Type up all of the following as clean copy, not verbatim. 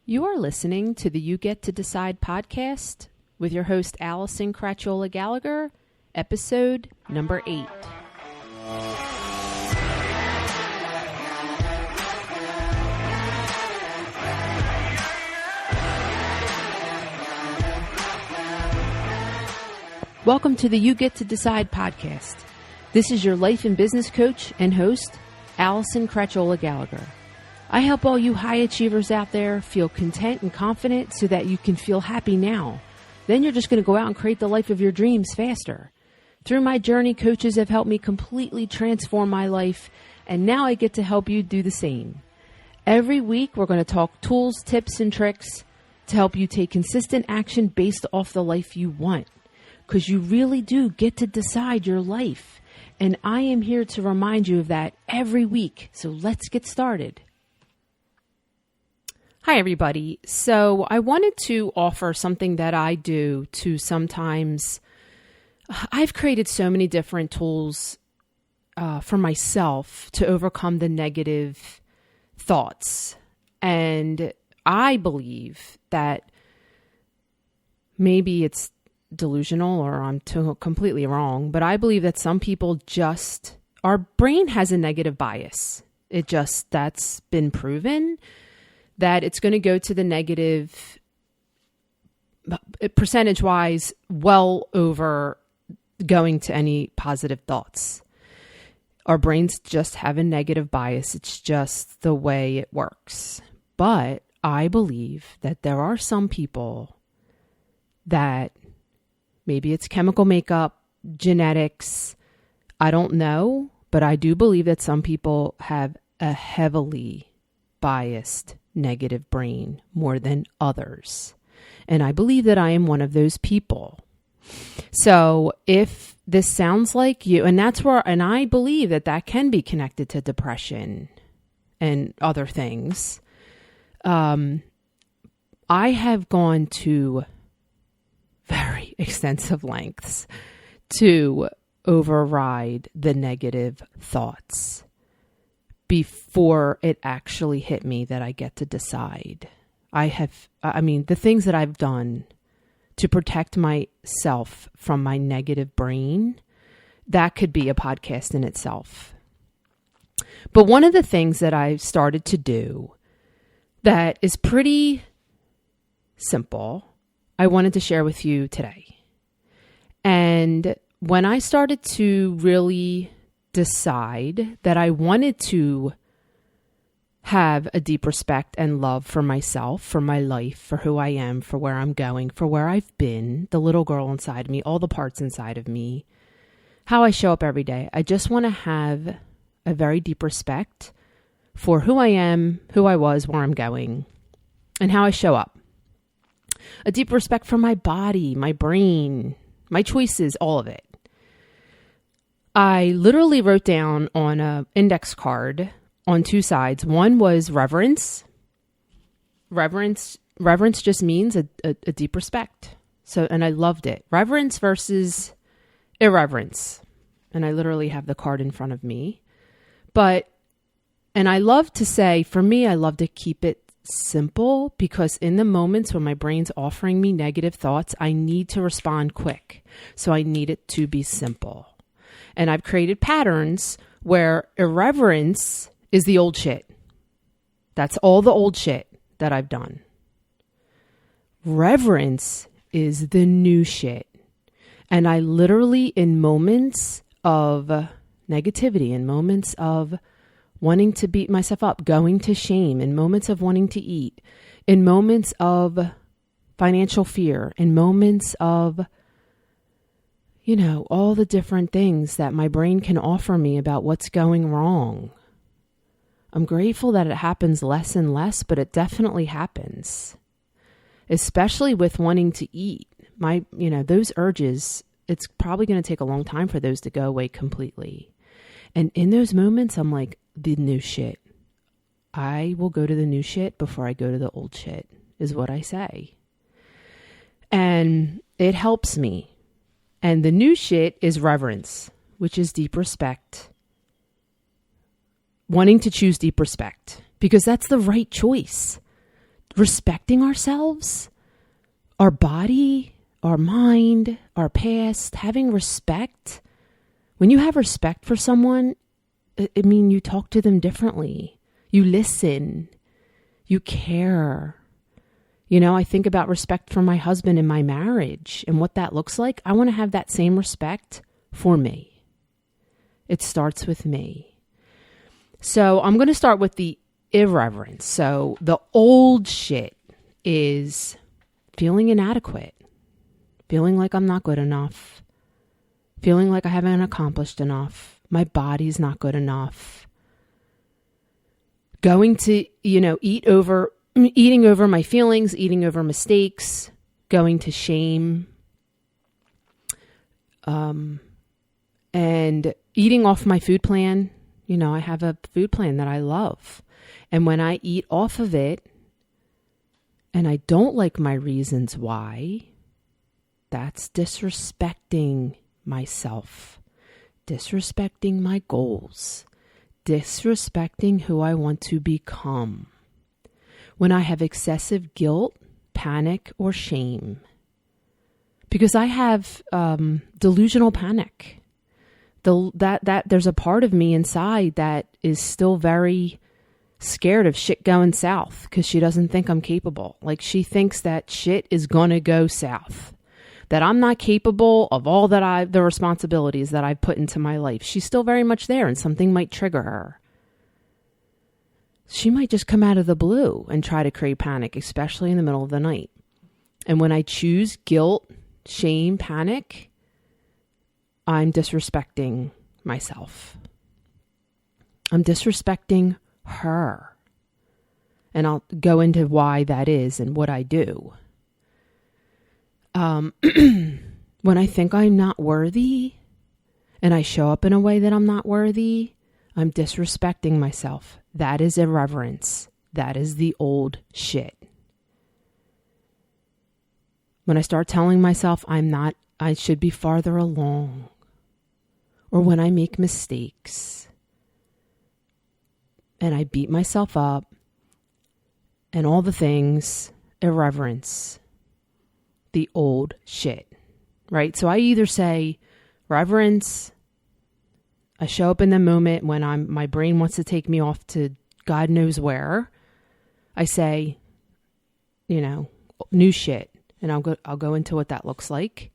You are listening to the You Get to Decide podcast with your host, Allison Cratchola Gallagher, episode number 8. Welcome to the You Get to Decide podcast. This is your life and business coach and host, Allison Cratchola Gallagher. I help all you high achievers out there feel content and confident so that you can feel happy now. Then you're just going to go out and create the life of your dreams faster. Through my journey, coaches have helped me completely transform my life, and now I get to help you do the same. Every week, we're going to talk tools, tips, and tricks to help you take consistent action based off the life you want. Because you really do get to decide your life. And I am here to remind you of that every week. So let's get started. Hi, everybody. So I wanted to offer something that I do to sometimes, I've created so many different tools for myself to overcome the negative thoughts. And I believe that maybe it's delusional or I'm completely wrong, but I believe that some people our brain has a negative bias. That's been proven that it's going to go to the negative percentage-wise well over going to any positive thoughts. Our brains just have a negative bias. It's just the way it works. But I believe that there are some people that maybe it's chemical makeup, genetics, I don't know, but I do believe that some people have a heavily biased negative brain more than others. And I believe that I am one of those people. So if this sounds like you, and I believe that can be connected to depression and other things. I have gone to very extensive lengths to override the negative thoughts before it actually hit me that I get to decide. The things that I've done to protect myself from my negative brain, that could be a podcast in itself. But one of the things that I've started to do that is pretty simple, I wanted to share with you today. And when I started to really decide that I wanted to have a deep respect and love for myself, for my life, for who I am, for where I'm going, for where I've been, the little girl inside of me, all the parts inside of me, how I show up every day. I just want to have a very deep respect for who I am, who I was, where I'm going, and how I show up. A deep respect for my body, my brain, my choices, all of it. I literally wrote down on an index card on two sides. One was reverence. Reverence just means a deep respect. And I loved it. Reverence versus irreverence. And I literally have the card in front of me. And I love to say, for me, I love to keep it simple because in the moments when my brain's offering me negative thoughts, I need to respond quick. So I need it to be simple. And I've created patterns where irreverence is the old shit. That's all the old shit that I've done. Reverence is the new shit. And I literally, in moments of negativity, in moments of wanting to beat myself up, going to shame, in moments of wanting to eat, in moments of financial fear, in moments of all the different things that my brain can offer me about what's going wrong. I'm grateful that it happens less and less, but it definitely happens. Especially with wanting to eat. Those urges, it's probably going to take a long time for those to go away completely. And in those moments, I'm like, the new shit. I will go to the new shit before I go to the old shit, is what I say. And it helps me. And the new shit is reverence, which is deep respect. Wanting to choose deep respect because that's the right choice. respecting ourselves, our body, our mind, our past, having respect. When you have respect for someone, you talk to them differently. You listen. You care. I think about respect for my husband in my marriage and what that looks like. I want to have that same respect for me. It starts with me. So I'm going to start with the irreverence. So the old shit is feeling inadequate, feeling like I'm not good enough, feeling like I haven't accomplished enough. My body's not good enough. Going to, eating over my feelings, eating over mistakes, going to shame, and eating off my food plan. I have a food plan that I love. And when I eat off of it, and I don't like my reasons why, that's disrespecting myself, disrespecting my goals, disrespecting who I want to become. When I have excessive guilt, panic, or shame, because I have delusional panic. That there's a part of me inside that is still very scared of shit going south because she doesn't think I'm capable. Like, she thinks that shit is going to go south, that I'm not capable of all the responsibilities that I've put into my life. She's still very much there, and something might trigger her. She might just come out of the blue and try to create panic, especially in the middle of the night. And when I choose guilt, shame, panic, I'm disrespecting myself. I'm disrespecting her. And I'll go into why that is and what I do. When I think I'm not worthy and I show up in a way that I'm not worthy, I'm disrespecting myself. That is irreverence. That is the old shit. When I start telling myself I should be farther along, or when I make mistakes and I beat myself up and all the things, irreverence, the old shit, right? So I either say reverence, I show up in the moment when my brain wants to take me off to God knows where. I say, new shit, and I'll go into what that looks like.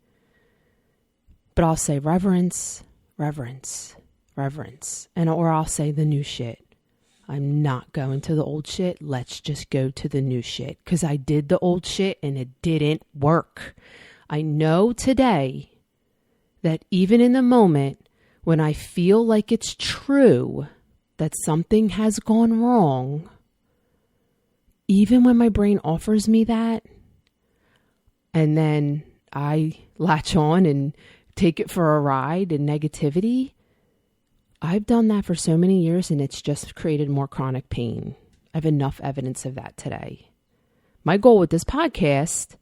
But I'll say reverence, reverence, reverence, or I'll say the new shit. I'm not going to the old shit. Let's just go to the new shit, because I did the old shit and it didn't work. I know today that even in the moment when I feel like it's true that something has gone wrong, even when my brain offers me that, and then I latch on and take it for a ride in negativity, I've done that for so many years and it's just created more chronic pain. I have enough evidence of that today. My goal with this podcast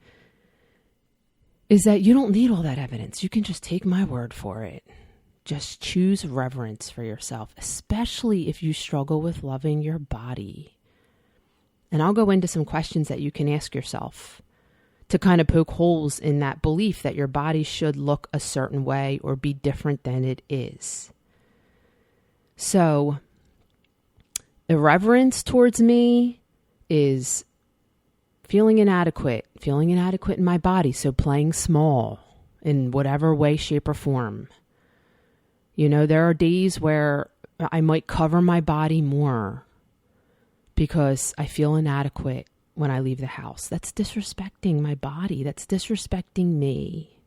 is that you don't need all that evidence. You can just take my word for it. Just choose reverence for yourself, especially if you struggle with loving your body. And I'll go into some questions that you can ask yourself to kind of poke holes in that belief that your body should look a certain way or be different than it is. So, irreverence towards me is feeling inadequate in my body. So playing small in whatever way, shape, or form. There are days where I might cover my body more because I feel inadequate when I leave the house. That's disrespecting my body. That's disrespecting me.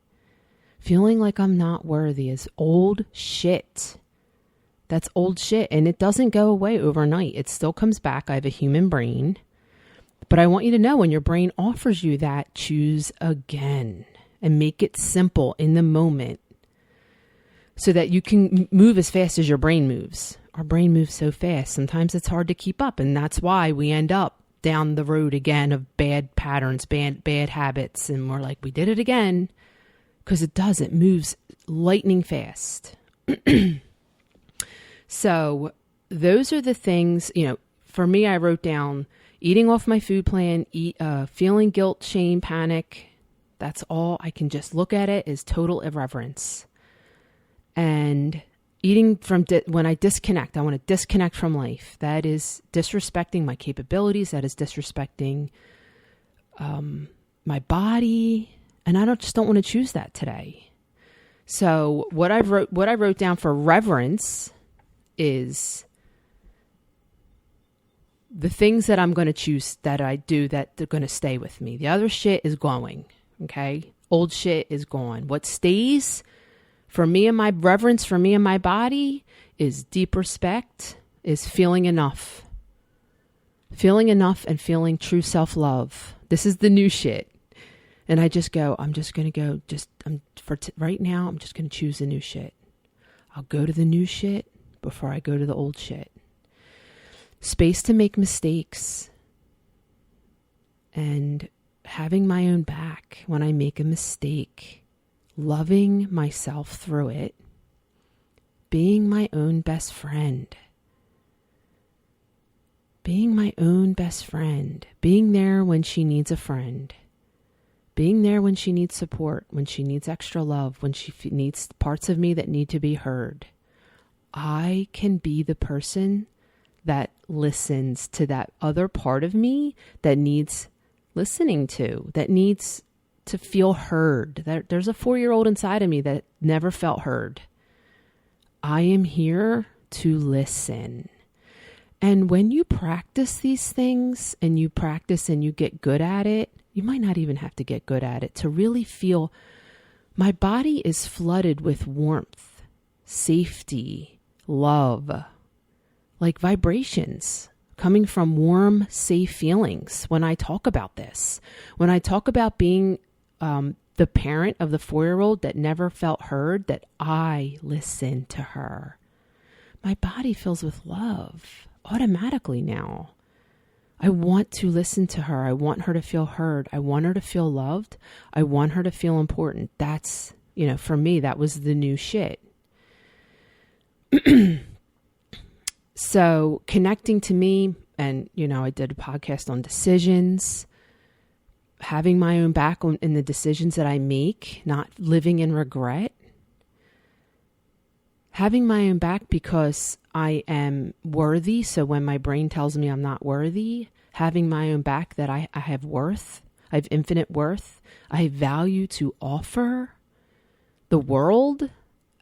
Feeling like I'm not worthy is old shit. That's old shit. And it doesn't go away overnight. It still comes back. I have a human brain. But I want you to know, when your brain offers you that, choose again and make it simple in the moment so that you can move as fast as your brain moves. Our brain moves so fast. Sometimes it's hard to keep up. And that's why we end up down the road again of bad patterns, bad habits. And we're like, we did it again. Because it does. It moves lightning fast. So those are the things, for me, I wrote down eating off my food plan, feeling guilt, shame, panic. That's all. I can just look at it as total irreverence. And eating from when I disconnect, I want to disconnect from life. That is disrespecting my capabilities. That is disrespecting my body. And I just don't want to choose that today. So what I wrote down for reverence is the things that I'm going to choose that I do that they're going to stay with me. The other shit is going. Okay. Old shit is gone. What stays for me and my reverence, for me and my body, is deep respect, is feeling enough. Feeling enough and feeling true self-love. This is the new shit. And I just go, right now, I'm just going to choose the new shit. I'll go to the new shit before I go to the old shit. Space to make mistakes. And having my own back when I make a mistake. Loving myself through it. Being my own best friend. Being my own best friend. Being there when she needs a friend. Being there when she needs support, when she needs extra love, when she needs parts of me that need to be heard. I can be the person that listens to that other part of me that needs listening to, that needs to feel heard. There's a 4-year-old inside of me that never felt heard. I am here to listen. And when you practice these things and you practice and you get good at it, you might not even have to get good at it to really feel my body is flooded with warmth, safety, love, like vibrations coming from warm, safe feelings when I talk about this. When I talk about being the parent of the 4-year-old that never felt heard, that I listen to her. My body fills with love automatically now. I want to listen to her. I want her to feel heard. I want her to feel loved. I want her to feel important. That's, for me, that was the new shit. So connecting to me, and, I did a podcast on decisions, having my own back in the decisions that I make, not living in regret. Having my own back because I am worthy. So when my brain tells me I'm not worthy, having my own back that I have worth, I have infinite worth, I have value to offer the world.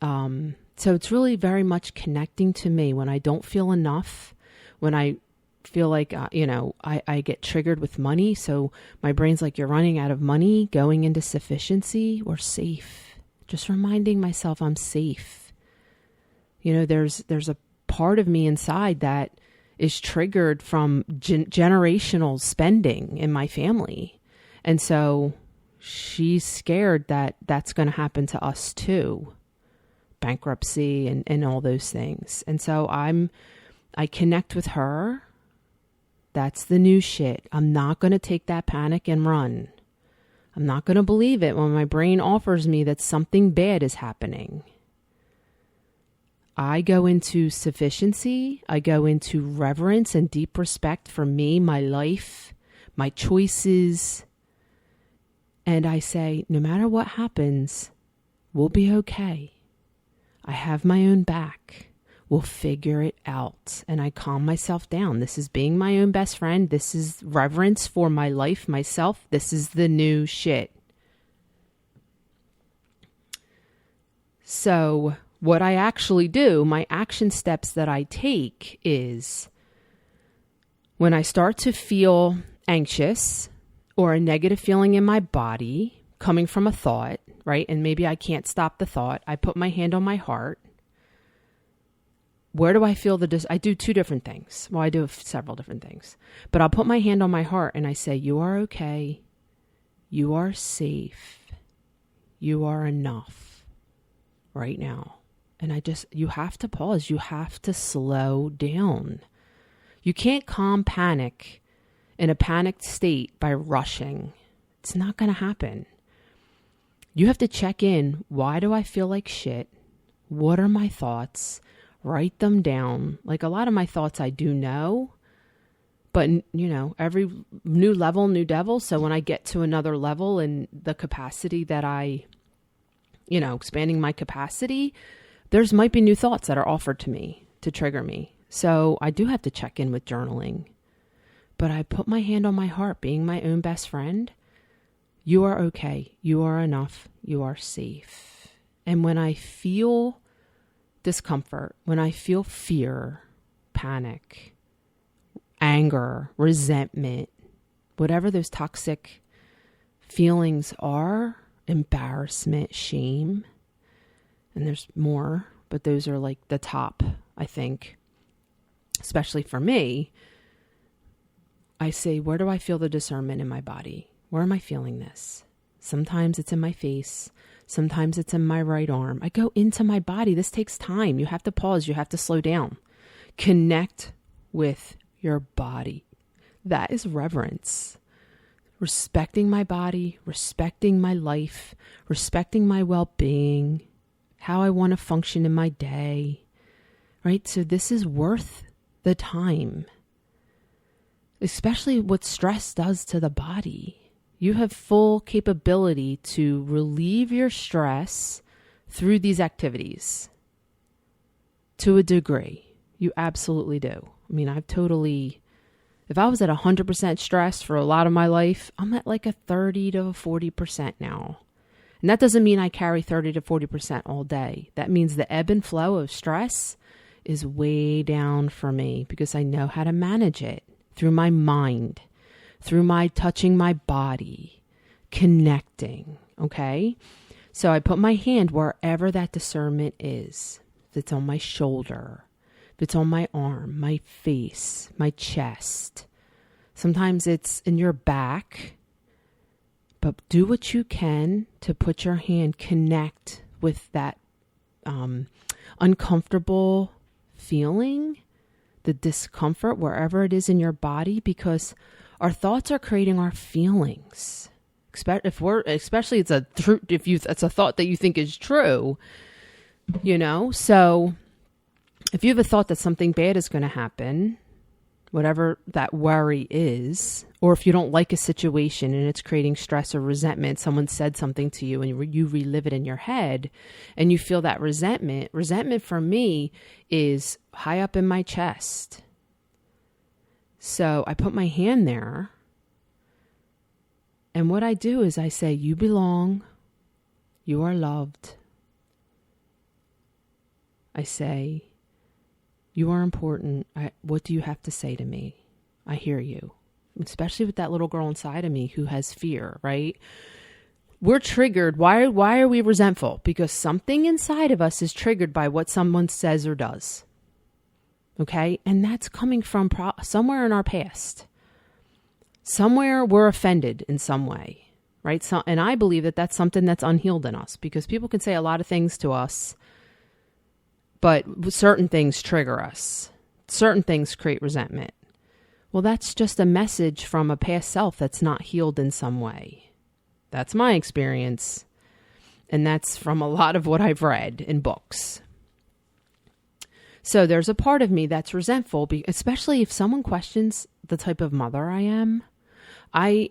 So it's really very much connecting to me when I don't feel enough, when I feel like, I get triggered with money. So my brain's like, you're running out of money, going into sufficiency or safe. Just reminding myself I'm safe. There's a part of me inside that is triggered from generational spending in my family. And so she's scared that that's going to happen to us too. Bankruptcy and all those things. And so I connect with her. That's the new shit. I'm not going to take that panic and run. I'm not going to believe it when my brain offers me that something bad is happening. I go into sufficiency. I go into reverence and deep respect for me, my life, my choices. And I say, no matter what happens, we'll be okay. I have my own back. We'll figure it out. And I calm myself down. This is being my own best friend. This is reverence for my life, myself. This is the new shit. So what I actually do, my action steps that I take is when I start to feel anxious or a negative feeling in my body coming from a thought, right? And maybe I can't stop the thought. I put my hand on my heart. Where do I feel I do 2 different things. Well, I do several different things. But I'll put my hand on my heart and I say, you are okay. You are safe. You are enough right now. And you have to pause. You have to slow down. You can't calm panic in a panicked state by rushing. It's not going to happen. You have to check in. Why do I feel like shit? What are my thoughts? Write them down. Like a lot of my thoughts I do know, But, every new level, new devil. So when I get to another level and the capacity that expanding my capacity, there's might be new thoughts that are offered to me to trigger me. So I do have to check in with journaling. But I put my hand on my heart, being my own best friend. You are okay. You are enough. You are safe. And when I feel discomfort, when I feel fear, panic, anger, resentment, whatever those toxic feelings are, embarrassment, shame, and there's more, but those are like the top, I think, especially for me. I say, where do I feel the discernment in my body? Where am I feeling this? Sometimes it's in my face. Sometimes it's in my right arm. I go into my body. This takes time. You have to pause. You have to slow down. Connect with your body. That is reverence. Respecting my body, respecting my life, respecting my well-being, how I want to function in my day, right? So this is worth the time, especially what stress does to the body. You have full capability to relieve your stress through these activities to a degree. You absolutely do. I mean, if I was at 100% stress for a lot of my life, I'm at like a 30 to 40% now. And that doesn't mean I carry 30 to 40% all day. That means the ebb and flow of stress is way down for me because I know how to manage it through my mind, through my touching my body, connecting, okay? So I put my hand wherever that discernment is. If it's on my shoulder, if it's on my arm, my face, my chest. Sometimes it's in your back. But do what you can to put your hand, connect with that uncomfortable feeling, the discomfort, wherever it is in your body, because our thoughts are creating our feelings. Especially it's a thought that you think is true, So if you have a thought that something bad is going to happen, whatever that worry is, or if you don't like a situation and it's creating stress or resentment, someone said something to you and you relive it in your head and you feel that resentment. Resentment for me is high up in my chest. So I put my hand there. And what I do is I say, you belong. You are loved. I say, you are important. What do you have to say to me? I hear you. Especially with that little girl inside of me who has fear, right? We're triggered. Why are we resentful? Because something inside of us is triggered by what someone says or does. Okay? And that's coming from somewhere in our past. Somewhere we're offended in some way, right? And I believe that that's something that's unhealed in us because people can say a lot of things to us, but certain things trigger us. Certain things create resentment. Well, that's just a message from a past self that's not healed in some way. That's my experience. And that's from a lot of what I've read in books. So there's a part of me that's resentful, especially if someone questions the type of mother I am. My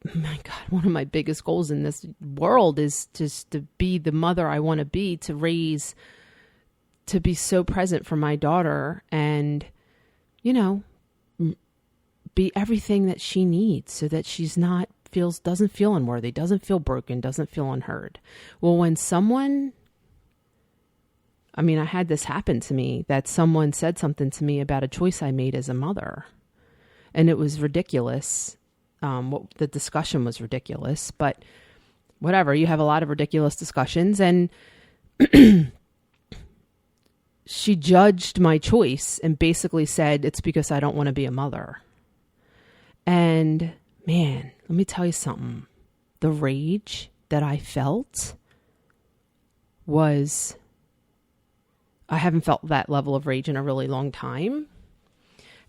God, one of my biggest goals in this world is just to be the mother I want to be, to be so present for my daughter and, be everything that she needs so that she's doesn't feel unworthy, doesn't feel broken, doesn't feel unheard. Well, when I had this happen to me, that someone said something to me about a choice I made as a mother. And it was ridiculous. The discussion was ridiculous, but whatever. You have a lot of ridiculous discussions. And she judged my choice and basically said, it's because I don't want to be a mother. And man, let me tell you something. The rage that I felt I haven't felt that level of rage in a really long time.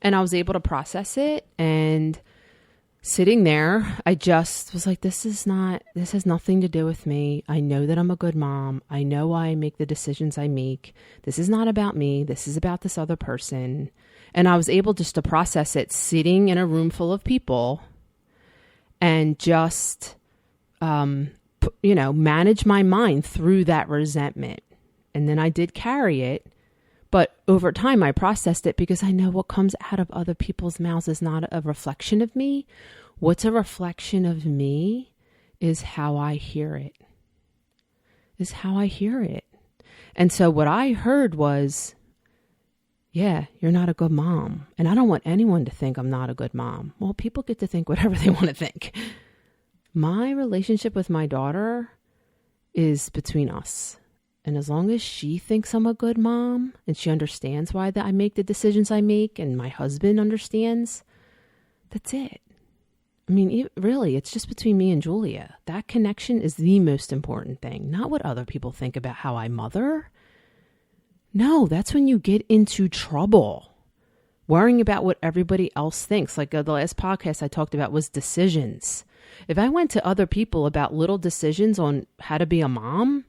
And I was able to process it. And sitting there, I just was like, this has nothing to do with me. I know that I'm a good mom. I know why I make the decisions I make. This is not about me. This is about this other person. And I was able just to process it sitting in a room full of people and just, manage my mind through that resentment. And then I did carry it. But over time, I processed it because I know what comes out of other people's mouths is not a reflection of me. What's a reflection of me is how I hear it. And so what I heard was, yeah, you're not a good mom. And I don't want anyone to think I'm not a good mom. Well, people get to think whatever they want to think. My relationship with my daughter is between us. And as long as she thinks I'm a good mom and she understands why I make the decisions I make and my husband understands, that's it. I mean, really, it's just between me and Julia. That connection is the most important thing, not what other people think about how I mother. No, that's when you get into trouble, worrying about what everybody else thinks. Like the last podcast I talked about was decisions. If I went to other people about little decisions on how to be a mom,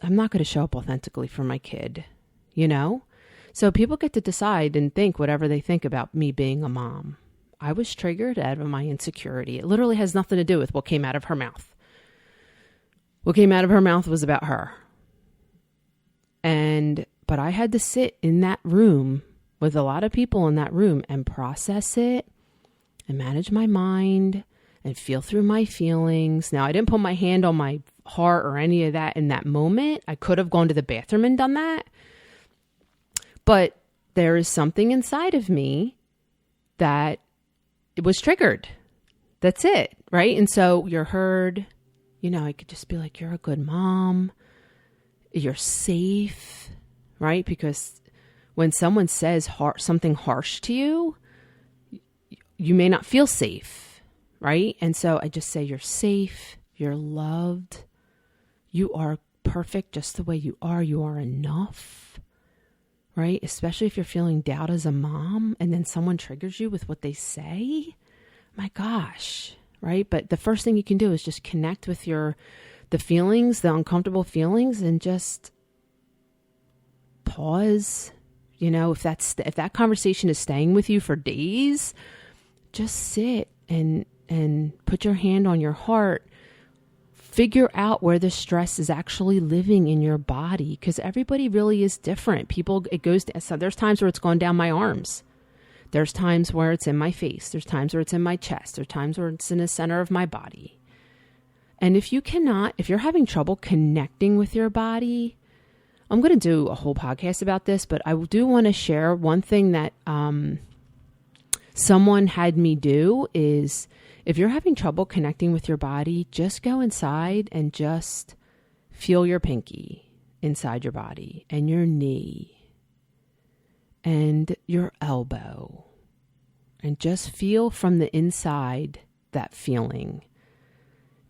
I'm not going to show up authentically for my kid, So people get to decide and think whatever they think about me being a mom. I was triggered out of my insecurity. It literally has nothing to do with what came out of her mouth. What came out of her mouth was about her. But I had to sit in that room with a lot of people in that room and process it and manage my mind and feel through my feelings. Now, I didn't put my hand on my heart or any of that in that moment. I could have gone to the bathroom and done that. But there is something inside of me that it was triggered. That's it, right? And so you're heard. I could just be like, you're a good mom. You're safe, right? Because when someone says something harsh to you, you may not feel safe, right? And so I just say you're safe, you're loved, you are perfect just the way you are enough, right? Especially if you're feeling doubt as a mom and then someone triggers you with what they say. My gosh, right? But the first thing you can do is just connect with the feelings, the uncomfortable feelings, and just pause. If that conversation is staying with you for days, just sit and put your hand on your heart. Figure out where the stress is actually living in your body, because everybody really is different. There's times where it's gone down my arms. There's times where it's in my face. There's times where it's in my chest. There's times where it's in the center of my body. And if you're having trouble connecting with your body, I'm going to do a whole podcast about this, but I do want to share one thing that someone had me do is, if you're having trouble connecting with your body, just go inside and just feel your pinky inside your body and your knee and your elbow, and just feel from the inside that feeling,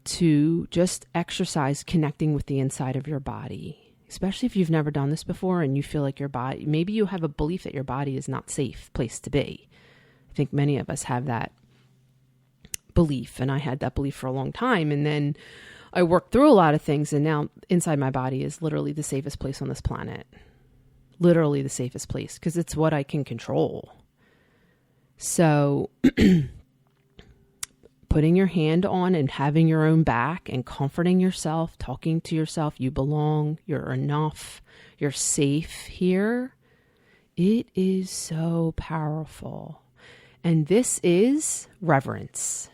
to just exercise connecting with the inside of your body, especially if you've never done this before and you feel like your body, maybe you have a belief that your body is not a safe place to be. I think many of us have that belief, and I had that belief for a long time. And then I worked through a lot of things, and now inside my body is literally the safest place on this planet. Literally the safest place, because it's what I can control. So putting your hand on and having your own back and comforting yourself, talking to yourself, you belong, you're enough, you're safe here. It is so powerful. And this is reverence.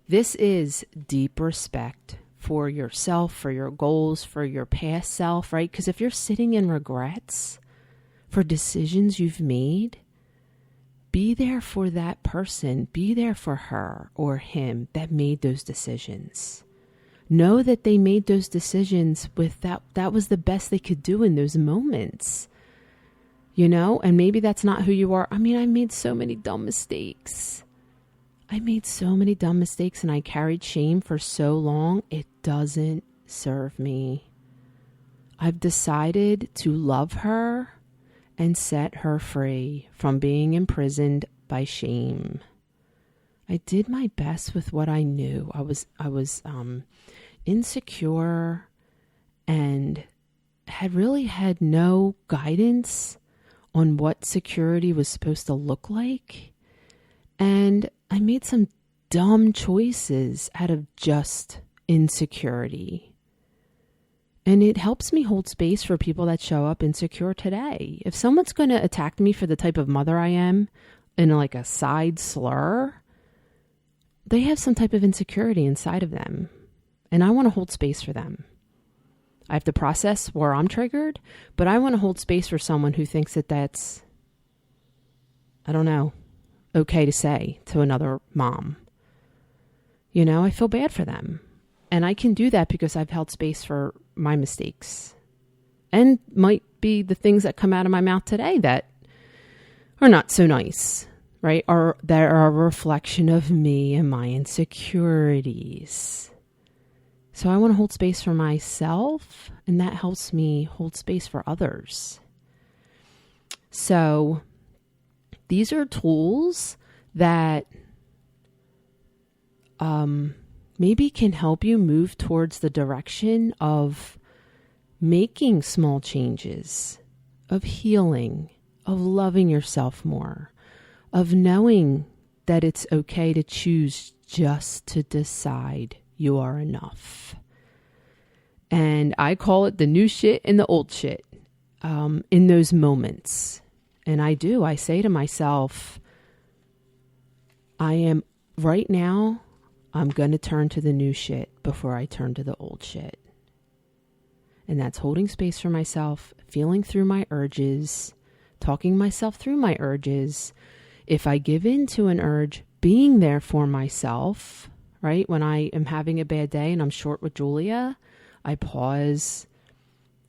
This is deep respect for yourself, for your goals, for your past self, right? Because if you're sitting in regrets for decisions you've made, be there for that person, be there for her or him that made those decisions. Know that they made those decisions with that was the best they could do in those moments. And maybe that's not who you are. I mean, I made so many dumb mistakes. And I carried shame for so long. It doesn't serve me. I've decided to love her and set her free from being imprisoned by shame. I did my best with what I knew. I was insecure and had no guidance on what security was supposed to look like. And I made some dumb choices out of just insecurity. And it helps me hold space for people that show up insecure today. If someone's going to attack me for the type of mother I am in like a side slur, they have some type of insecurity inside of them. And I want to hold space for them. I have to process where I'm triggered, but I want to hold space for someone who thinks that that's, I don't know, okay to say to another mom. You know, I feel bad for them. And I can do that because I've held space for my mistakes. And might be the things that come out of my mouth today that are not so nice, right? Or that are a reflection of me and my insecurities. So I want to hold space for myself, and that helps me hold space for others. So these are tools that maybe can help you move towards the direction of making small changes, of healing, of loving yourself more, of knowing that it's okay to choose just to decide you are enough. And I call it the new shit and the old shit in those moments. And I say to myself, right now, I'm going to turn to the new shit before I turn to the old shit. And that's holding space for myself, feeling through my urges, talking myself through my urges. If I give in to an urge, being there for myself, right? When I am having a bad day and I'm short with Julia, I pause.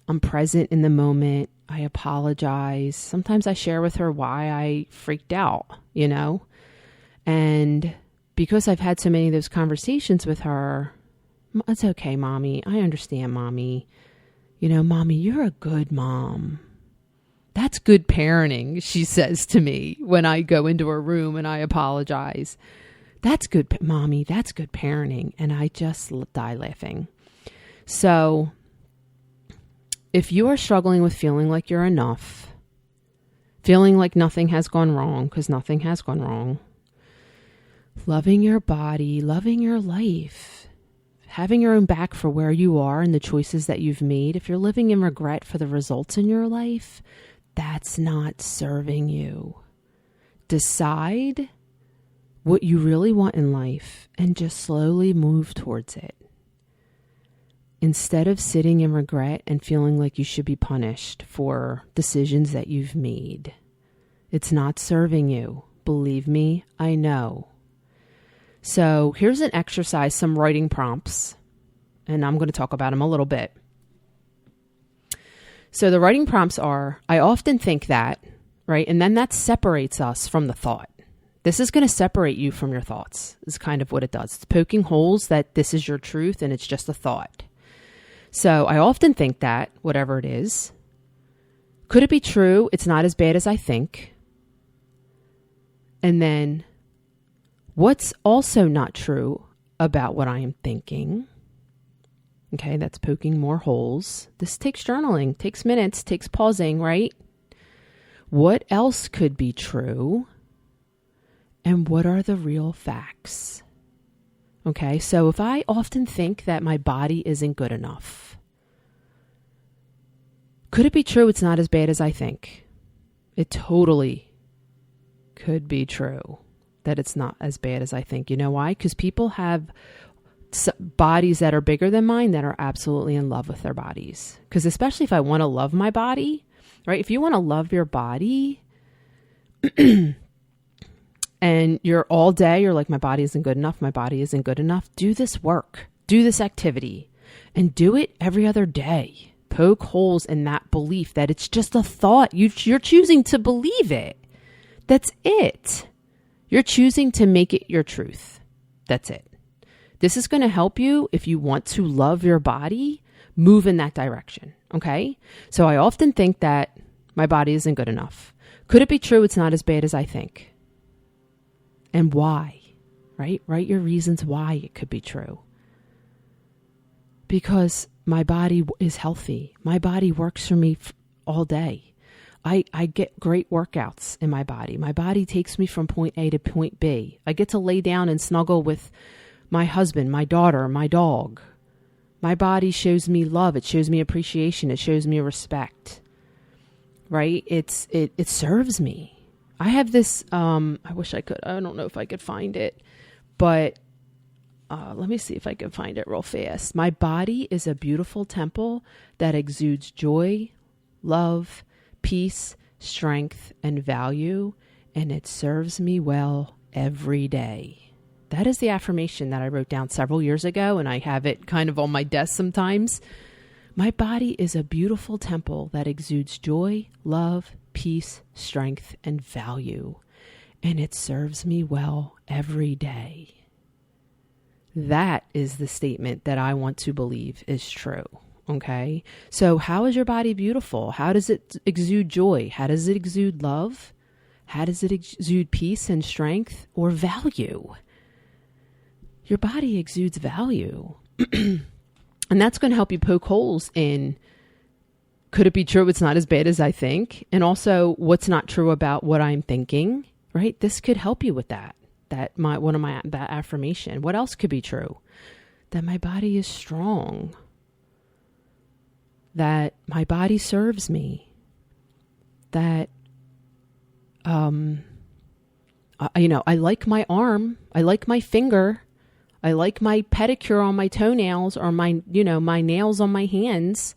I'm present in the moment. I apologize. Sometimes I share with her why I freaked out, you know? And because I've had so many of those conversations with her, it's okay, Mommy. I understand, Mommy. You know, Mommy, you're a good mom. That's good parenting, she says to me when I go into her room and I apologize. That's good, Mommy. That's good parenting. And I just die laughing. So if you are struggling with feeling like you're enough, feeling like nothing has gone wrong, because nothing has gone wrong, loving your body, loving your life, having your own back for where you are and the choices that you've made. If you're living in regret for the results in your life, that's not serving you. Decide what you really want in life and just slowly move towards it. Instead of sitting in regret and feeling like you should be punished for decisions that you've made. It's not serving you. Believe me, I know. So here's an exercise, some writing prompts, and I'm going to talk about them a little bit. So the writing prompts are, I often think that, right? And then that separates us from the thought. This is going to separate you from your thoughts, is kind of what it does. It's poking holes that this is your truth and it's just a thought. So I often think that, whatever it is, could it be true? It's not as bad as I think. And then, what's also not true about what I am thinking? Okay, that's poking more holes. This takes journaling, takes minutes, takes pausing, right? What else could be true? And what are the real facts? Okay, so if I often think that my body isn't good enough, could it be true it's not as bad as I think? It totally could be true that it's not as bad as I think. You know why? Because people have bodies that are bigger than mine that are absolutely in love with their bodies. Because especially if I want to love my body, right? If you want to love your body and you're all day, you're like, my body isn't good enough. My body isn't good enough. Do this work, do this activity, and do it every other day. Poke holes in that belief that it's just a thought. You're choosing to believe it. That's it. You're choosing to make it your truth. That's it. This is going to help you if you want to love your body, move in that direction. Okay. So I often think that my body isn't good enough. Could it be true it's not as bad as I think? And why? Right? Write your reasons why it could be true. Because my body is healthy. My body works for me all day. I get great workouts in my body. My body takes me from point A to point B. I get to lay down and snuggle with my husband, my daughter, my dog. My body shows me love. It shows me appreciation. It shows me respect, right? It serves me. I have this, I wish I could, I don't know if I could find it, but let me see if I can find it real fast. My body is a beautiful temple that exudes joy, love, peace, strength, and value, and it serves me well every day. That is the affirmation that I wrote down several years ago, and I have it kind of on my desk sometimes. My body is a beautiful temple that exudes joy, love, peace, strength, and value, and it serves me well every day. That is the statement that I want to believe is true. Okay. So how is your body beautiful? How does it exude joy? How does it exude love? How does it exude peace and strength or value? Your body exudes value. And that's going to help you poke holes in, could it be true it's not as bad as I think? And also, what's not true about what I'm thinking, right? This could help you with that. That affirmation. What else could be true? That my body is strong. That my body serves me. That, I like my arm. I like my finger. I like my pedicure on my toenails or my nails on my hands.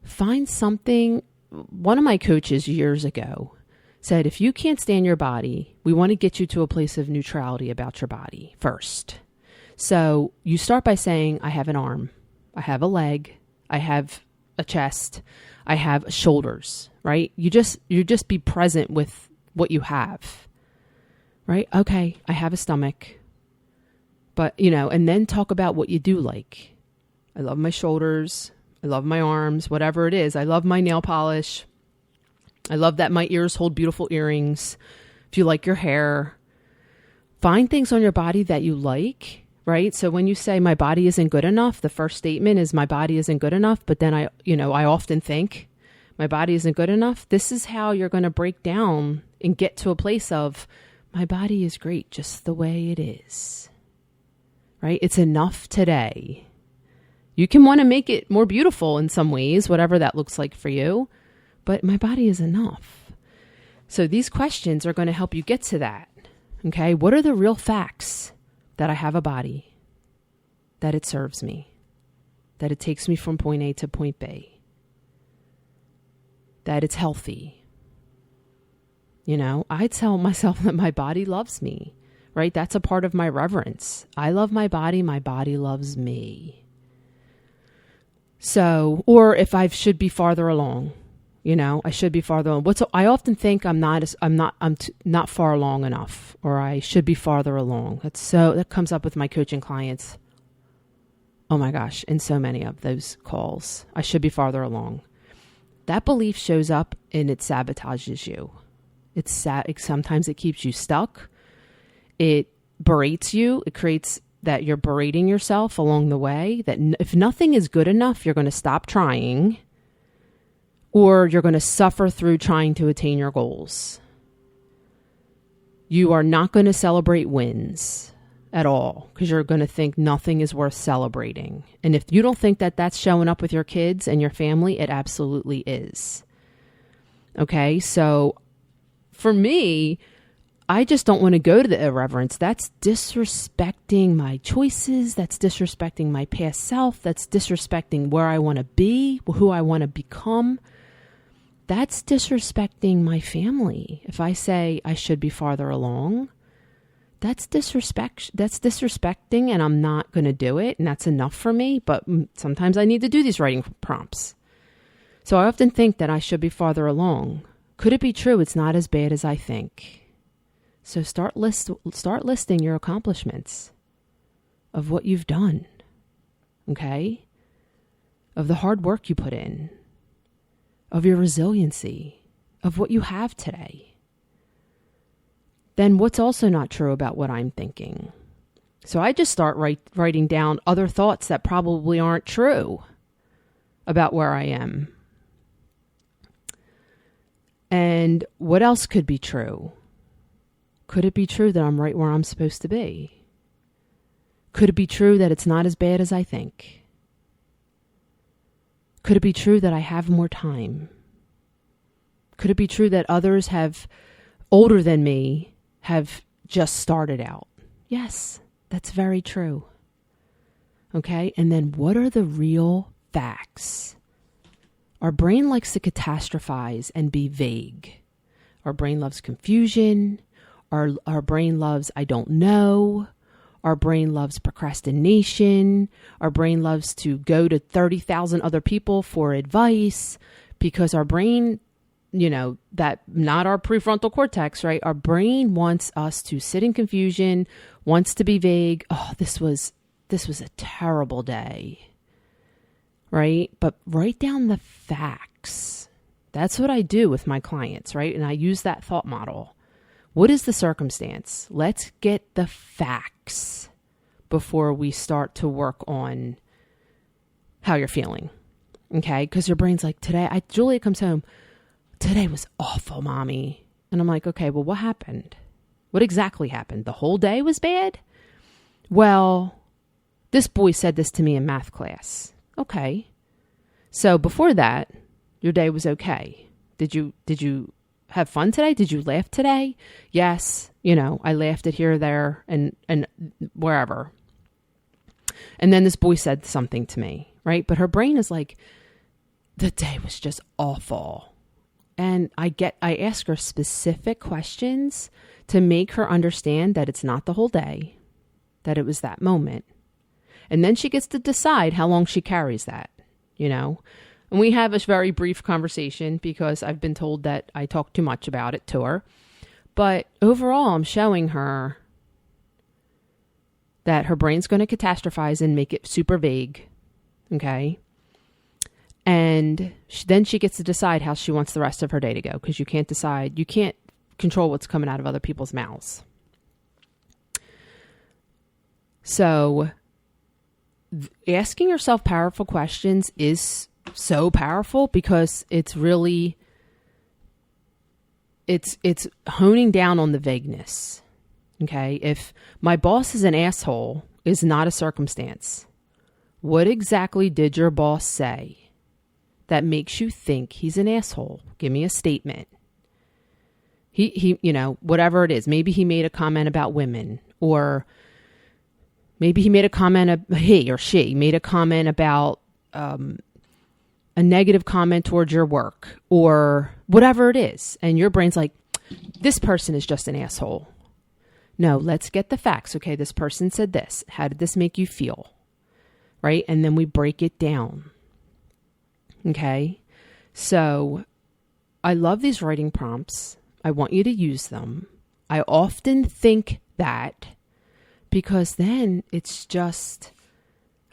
Find something. One of my coaches years ago said, if you can't stand your body, we want to get you to a place of neutrality about your body first. So you start by saying, I have an arm, I have a leg, I have a chest, I have shoulders, right? You just be present with what you have, right? Okay, I have a stomach, but and then talk about what you do like. I love my shoulders, I love my arms, whatever it is. I love my nail polish. I love that my ears hold beautiful earrings. If you like your hair, find things on your body that you like, right? So when you say my body isn't good enough, the first statement is my body isn't good enough. But then I often think my body isn't good enough. This is how you're going to break down and get to a place of my body is great just the way it is, right? It's enough today. You can want to make it more beautiful in some ways, whatever that looks like for you. But my body is enough. So these questions are going to help you get to that. Okay. What are the real facts? That I have a body, that it serves me, that it takes me from point A to point B, that it's healthy. I tell myself that my body loves me, right? That's a part of my reverence. I love my body loves me. So, or if I should be farther along, I should be farther along. I often think I'm not far along enough, or I should be farther along. That comes up with my coaching clients. Oh my gosh, in so many of those calls, I should be farther along. That belief shows up and it sabotages you. Sometimes it keeps you stuck. It berates you. It creates that you're berating yourself along the way, that if nothing is good enough, you're going to stop trying, or you're going to suffer through trying to attain your goals. You are not going to celebrate wins at all because you're going to think nothing is worth celebrating. And if you don't think that that's showing up with your kids and your family, it absolutely is. Okay, so for me, I just don't want to go to the irreverence. That's disrespecting my choices. That's disrespecting my past self. That's disrespecting where I want to be, who I want to become. That's disrespecting my family. If I say I should be farther along, that's disrespecting, and I'm not going to do it. And that's enough for me. But sometimes I need to do these writing prompts. So I often think that I should be farther along. Could it be true it's not as bad as I think? So start listing your accomplishments of what you've done, okay? Of the hard work you put in, of your resiliency, of what you have today. Then what's also not true about what I'm thinking? So I just start writing down other thoughts that probably aren't true about where I am. And what else could be true? Could it be true that I'm right where I'm supposed to be? Could it be true that it's not as bad as I think? Could it be true that I have more time? Could it be true that others older than me, have just started out? Yes, that's very true. Okay, and then what are the real facts? Our brain likes to catastrophize and be vague. Our brain loves confusion. Our brain loves I don't know. Our brain loves procrastination. Our brain loves to go to 30,000 other people for advice, because our brain, that not our prefrontal cortex, right? Our brain wants us to sit in confusion, wants to be vague. Oh, this was a terrible day. Right? But write down the facts. That's what I do with my clients, right? And I use that thought model. What is the circumstance? Let's get the facts before we start to work on how you're feeling. Okay? Because your brain's like, Julia comes home, today was awful, mommy. And I'm like, okay, well, what happened? What exactly happened? The whole day was bad? Well, this boy said this to me in math class. Okay. So before that, your day was okay. Did you have fun today? Did you laugh today? Yes. I laughed at here, there, and wherever. And then this boy said something to me, right? But her brain is like, the day was just awful. And I ask her specific questions to make her understand that it's not the whole day, that it was that moment. And then she gets to decide how long she carries that, And we have a very brief conversation because I've been told that I talk too much about it to her. But overall, I'm showing her that her brain's going to catastrophize and make it super vague. Okay? And then she gets to decide how she wants the rest of her day to go, because you can't control what's coming out of other people's mouths. So asking yourself powerful questions is so powerful, because it's honing down on the vagueness. Okay. If my boss is an asshole is not a circumstance. What exactly did your boss say that makes you think he's an asshole? Give me a statement. He, whatever it is, maybe he made a comment about women, or maybe he made a comment, he or she made a comment about a negative comment towards your work, or whatever it is. And your brain's like, this person is just an asshole. No, let's get the facts. Okay, this person said this. How did this make you feel? Right? And then we break it down. Okay? So I love these writing prompts. I want you to use them. I often think that, because then it's just,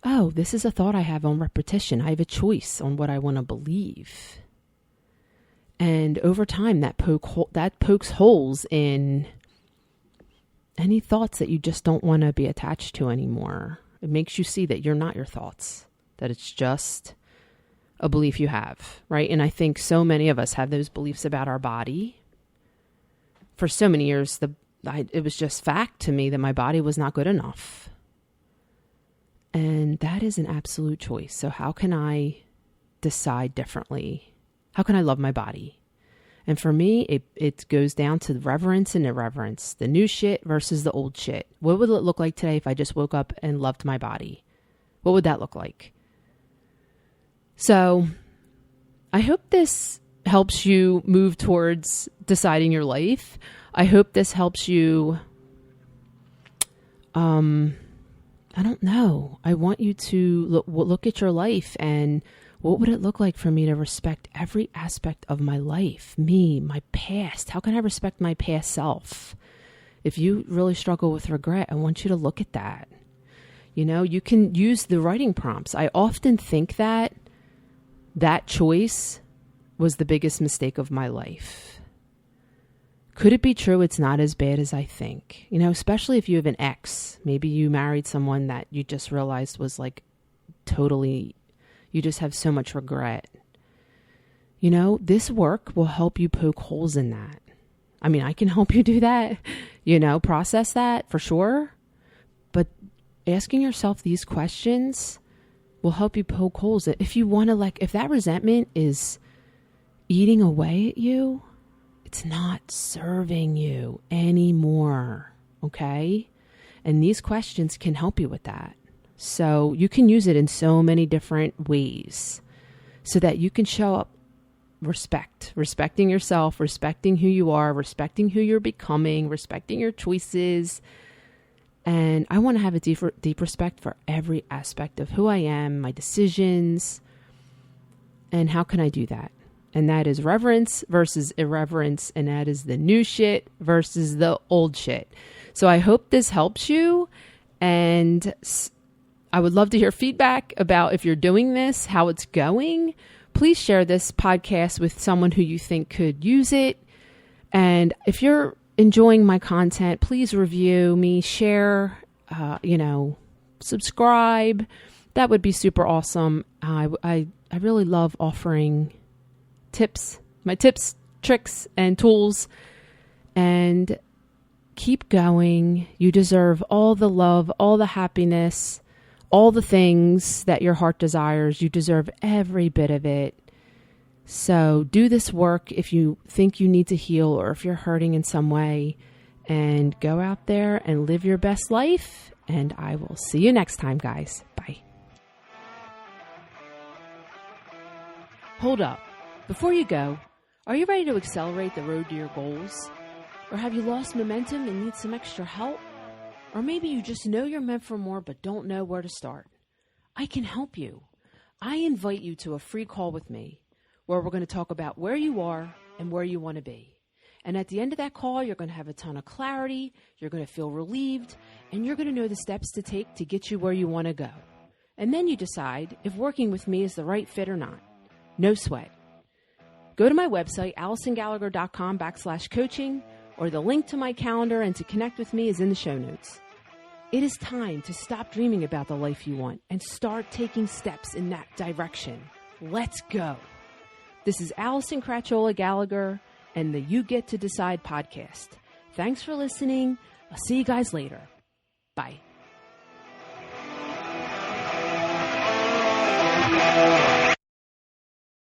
oh, this is a thought I have on repetition. I have a choice on what I want to believe. And over time, that pokes holes in any thoughts that you just don't want to be attached to anymore. It makes you see that you're not your thoughts, that it's just a belief you have, right? And I think so many of us have those beliefs about our body. For so many years, it was just fact to me that my body was not good enough. And that is an absolute choice. So how can I decide differently? How can I love my body? And for me, it goes down to reverence and irreverence, the new shit versus the old shit. What would it look like today if I just woke up and loved my body? What would that look like? So I hope this helps you move towards deciding your life. I hope this helps you, I don't know. I want you to look at your life and what would it look like for me to respect every aspect of my life, me, my past? How can I respect my past self? If you really struggle with regret, I want you to look at that. You can use the writing prompts. I often think that choice was the biggest mistake of my life. Could it be true it's not as bad as I think? Especially if you have an ex. Maybe you married someone that you just realized was like totally, you just have so much regret. This work will help you poke holes in that. I mean, I can help you do that, process that for sure. But asking yourself these questions will help you poke holes. If you want to, if that resentment is eating away at you, it's not serving you anymore. Okay? And these questions can help you with that. So you can use it in so many different ways so that you can show up respecting yourself, respecting who you are, respecting who you're becoming, respecting your choices. And I want to have a deep respect for every aspect of who I am, my decisions, and how can I do that? And that is reverence versus irreverence, and that is the new shit versus the old shit. So I hope this helps you, and I would love to hear feedback about if you're doing this, how it's going. Please share this podcast with someone who you think could use it. And if you're enjoying my content, please review me, share, subscribe. That would be super awesome. I really love offering my tips, tricks, and tools. And keep going. You deserve all the love, all the happiness, all the things that your heart desires. You deserve every bit of it. So do this work if you think you need to heal or if you're hurting in some way, and go out there and live your best life. And I will see you next time, guys. Bye. Hold up. Before you go, are you ready to accelerate the road to your goals? Or have you lost momentum and need some extra help? Or maybe you just know you're meant for more but don't know where to start. I can help you. I invite you to a free call with me where we're going to talk about where you are and where you want to be. And at the end of that call, you're going to have a ton of clarity, you're going to feel relieved, and you're going to know the steps to take to get you where you want to go. And then you decide if working with me is the right fit or not. No sweat. Go to my website, AllisonGallagher.com/coaching, or the link to my calendar and to connect with me is in the show notes. It is time to stop dreaming about the life you want and start taking steps in that direction. Let's go. This is Allison Cratchola Gallagher and the You Get to Decide podcast. Thanks for listening. I'll see you guys later. Bye.